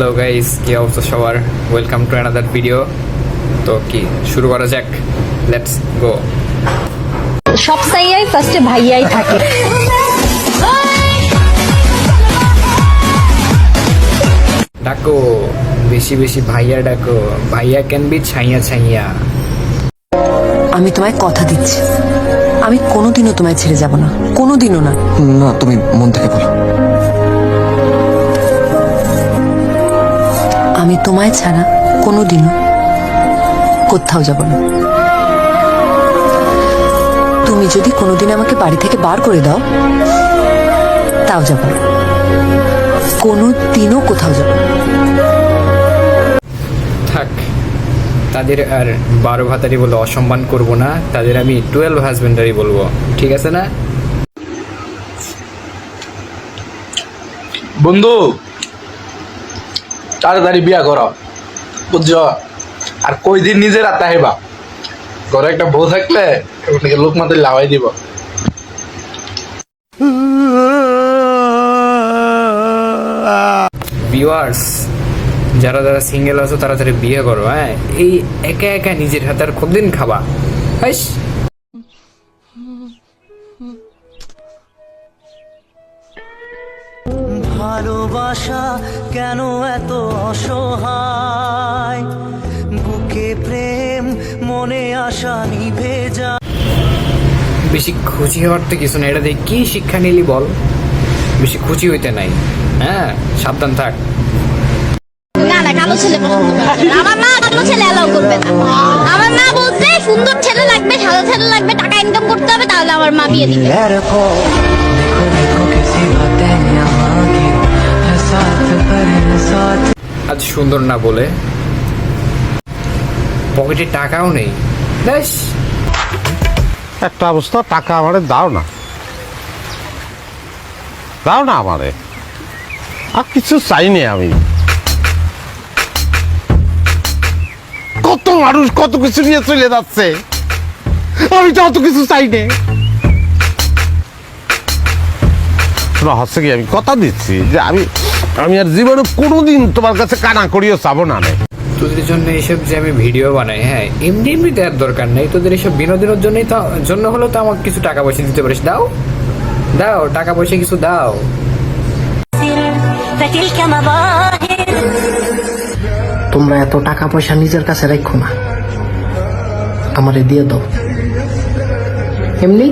Hello guys, কি অবস্থা সবার? Welcome to another video. তো কি শুরু করা যাক, লেটস গো। সব সাইয়াই ফার্স্টে ভাইয়াই থাকে। ডাকো, বেশি বেশি ভাইয়া ডাকো। ভাইয়া ক্যান বি ছাইয়া ছাইয়া। আমি তোমায় কথা দিচ্ছি, আমি কোনোদিনও তোমায় ছেড়ে যাব না, কোনোদিনও না। না, তুমি মন থেকে বলো। আমি তোমায় ছাড়া কোনোদিনও কোথাও যাব না। তুমি যদি কোনোদিন আমাকে বাড়ি থেকে বার করে দাও, তাও যাব না, কোনোদিনও কোথাও যাব না। থাক, তাদের আর 12 ভাতারি বলে অসম্মান করব না, তাদের আমি 12 হাজবেন্ডারি বলবো, ঠিক আছে না? বন্ধু, তাড়াতাড়ি বিয়া করো, বুঝছ? আর কই দিন নিজের আত্মা হেবা ঘরে একটা বউ থাকলে লোক মাত্র লাভাই দিব। ভিউয়ার্স, যারা যারা সিঙ্গেল আছো তাড়াতাড়ি বিয়ে করো। হ্যাঁ, এই একা একা নিজের হাতে আর কতদিন খাবা? হাইস। ভালোবাসা কেন এত অসহায়, বুকে প্রেম মনে আশা নিভে যা। বেশি খুশি হওয়ার তো কিছু না, এটা দিয়ে কি শিক্ষা নিলি বল? বেশি খুশি হইতে নাই, হ্যাঁ, সাবধান থাক। না না, কালো ছেলে পছন্দ করে না। আমার মা কালো ছেলে অ্যালাউ করবে না। আমার মা বলছে সুন্দর ছেলে লাগবে, সাদা ছেলে লাগবে, টাকা ইনকাম করতে হবে, তাহলে আমার মা বিয়ে দিবে। দেখো দেখো कैसी बातें यहाँ की, है साथ पर है साथ। আজ সুন্দর না বলে পকেটে টাকাও নেই। ব্যাস, একটা অবস্থা, টাকা আমারে দাও না, দাও না আমারে, আর কিছু চাইনি আমি। কত মানুষ কত কিছু নিয়ে চলে যাচ্ছে, আমি তো অত কিছু চাইনি। হচ্ছে কি, আমি কথা দিচ্ছি যে আমি আর জীবনে কোনোদিন তোমার কাছে কানা করিও চাবো না। তোদের জন্য এইসব যে আমি ভিডিও বানাই, হ্যাঁ, এমনি এমনি দেওয়ার দরকার নেই। তোদের এইসব বিনোদনের জন্যই তো, জন্য হলেও তো আমাকে কিছু টাকা পয়সা দিতে পারিস। দাও দাও, টাকা পয়সা কিছু দাও। তোমরা এত টাকা পয়সা নিজের কাছে রাখো না, আমারে দিয়ে দাও এমনি।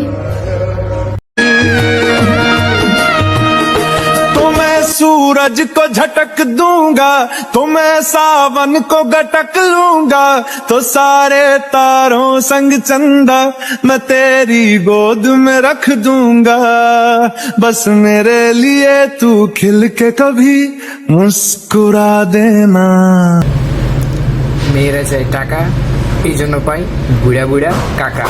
सूरज को झटक दूंगा तो मैं सावन को गटक लूंगा, तो सारे तारों संग चंदा मैं तेरी गोद में रख दूंगा। बस मेरे लिए तू खिल के कभी मुस्कुरा देना। মেয়েরা চাই টাকা, এই জন্য পাই বুড়া বুড়া কাকা।